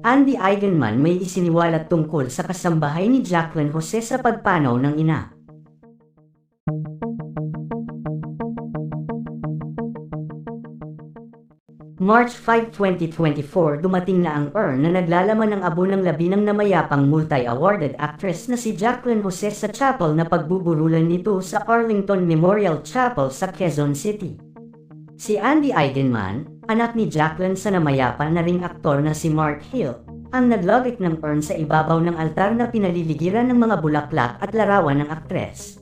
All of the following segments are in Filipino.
Andy Eigenman may isiniwalat tungkol sa kasambahay ni Jacqueline Jose sa pagpanaw ng ina. March 5, 2024 dumating na ang urn na naglalaman ng abo ng labi ng namayapang multi-awarded actress na si Jacqueline Jose sa chapel na pagbuburulan nito sa Arlington Memorial Chapel sa Quezon City. Si Andy Eigenman, anak ni Jacqueline sa namayapa na ring aktor na si Mark Hill, ang naglagay ng urn sa ibabaw ng altar na pinaliligiran ng mga bulaklak at larawan ng aktres.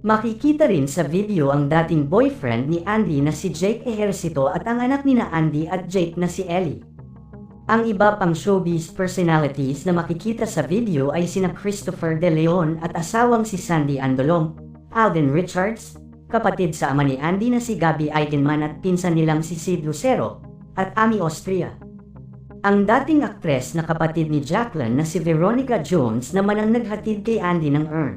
Makikita rin sa video ang dating boyfriend ni Andy na si Jake Ejercito at ang anak ni na Andy at Jake na si Ellie. Ang iba pang showbiz personalities na makikita sa video ay sina Christopher De Leon at asawang si Sandy Andolong, Alden Richards, kapatid sa ama ni Andy na si Gabby Eigenman at pinsan nilang si Sid Lucero, at Amy Austria. Ang dating aktres na kapatid ni Jacqueline na si Veronica Jones naman ang naghatid kay Andy ng urn.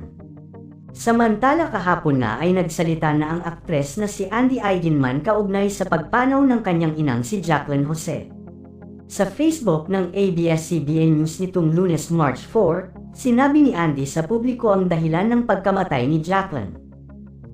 Samantala kahapon na ay nagsalita na ang aktres na si Andy Eigenman kaugnay sa pagpanaw ng kanyang inang si Jacqueline Jose. Sa Facebook ng ABS-CBN News nitong Lunes March 4, sinabi ni Andy sa publiko ang dahilan ng pagkamatay ni Jacqueline.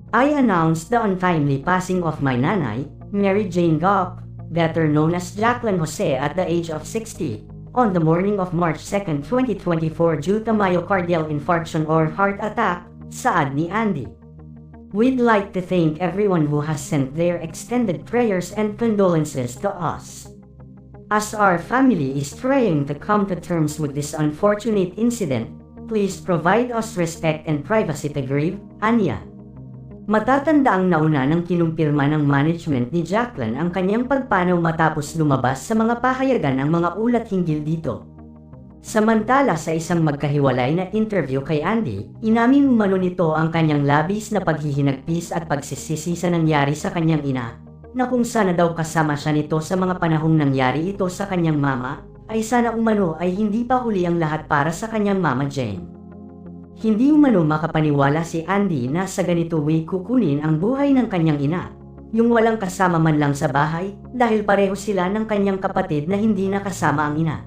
I announced the untimely passing of my nanay, Mary Jane Gopp, better known as Jacqueline Jose at the age of 60, on the morning of March 2, 2024 due to myocardial infarction or heart attack, saad ni Andy. We'd like to thank everyone who has sent their extended prayers and condolences to us. As our family is trying to come to terms with this unfortunate incident, please provide us respect and privacy to grieve, anya. Matatandaang nauna nang kinumpirma ng management ni Jacqueline ang kanyang pagpanaw matapos lumabas sa mga pahayagan ang mga ulat hinggil dito. Samantala sa isang magkahiwalay na interview kay Andy, inamin umano nito ang kanyang labis na paghihinagpis at pagsisisi sa nangyari sa kanyang ina, na kung sana daw kasama siya nito sa mga panahong nangyari ito sa kanyang mama, ay sana umano ay hindi pa huli ang lahat para sa kanyang mama Jane. Hindi umano makapaniwala si Andy na sa ganito way kukunin ang buhay ng kanyang ina, yung walang kasama man lang sa bahay dahil pareho sila ng kanyang kapatid na hindi nakasama ang ina.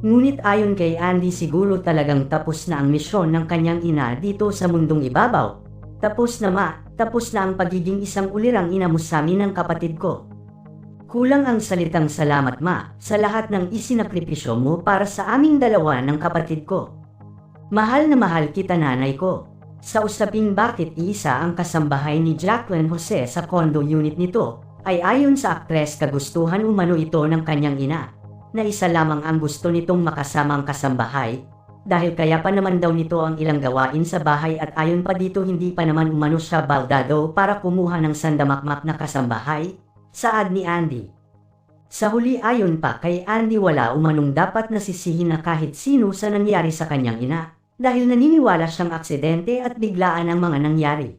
Ngunit ayon kay Andy siguro talagang tapos na ang misyon ng kanyang ina dito sa mundong ibabaw. Tapos na ang pagiging isang ulirang ina mo sa amin ng kapatid ko. Kulang ang salitang salamat ma sa lahat ng isinakripisyo mo para sa aming dalawa ng kapatid ko. Mahal na mahal kita nanay ko. Sa usaping bakit iisa ang kasambahay ni Jacqueline Jose sa condo unit nito, ay ayon sa aktres kagustuhan umano ito ng kanyang ina, na isa lamang ang gusto nitong makasamang kasambahay, dahil kaya pa naman daw nito ang ilang gawain sa bahay at ayon pa dito hindi pa naman umano siya baldado para kumuha ng sandamakmak na kasambahay, saad ni Andy. Sa huli ayon pa kay Andy wala umanong dapat nasisihin na kahit sino sa nangyari sa kanyang ina, dahil naniniwala siyang aksidente at biglaan ang mga nangyari.